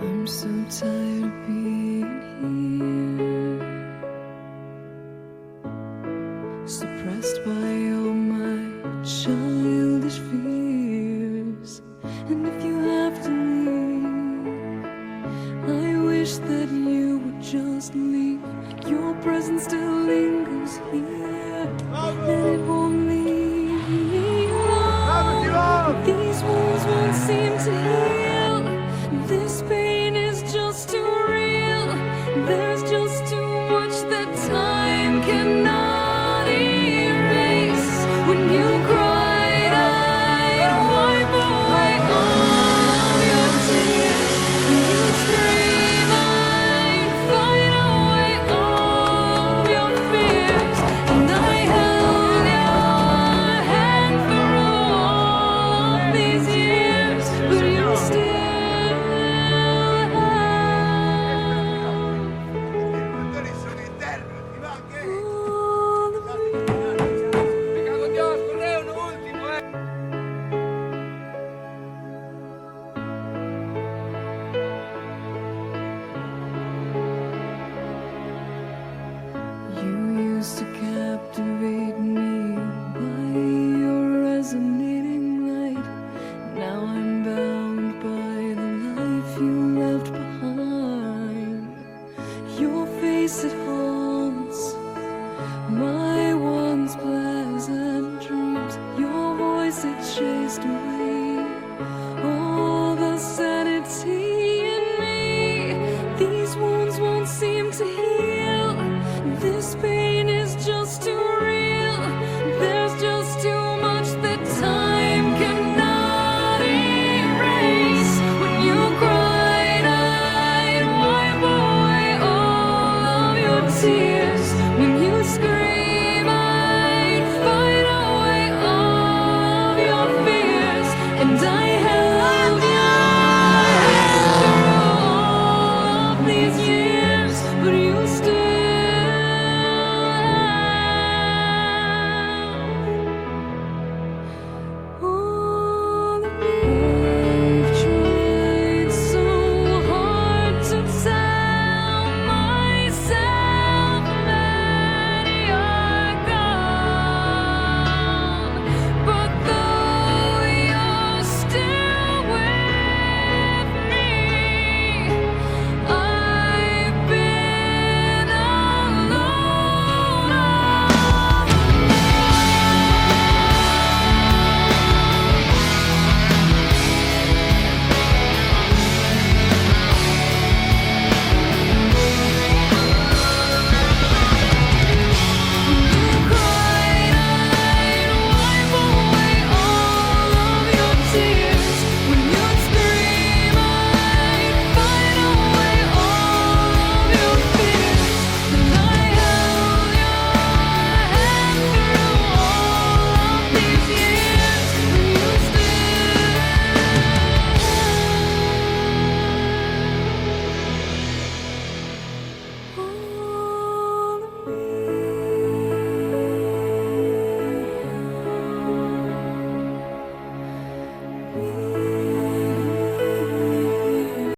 I'm so tired of being here, suppressed by all my childish fears. And if you have to leave, I wish that you would just leave. Your presence still lingers here, and it won't leave me alone. These wounds won't seem to heal.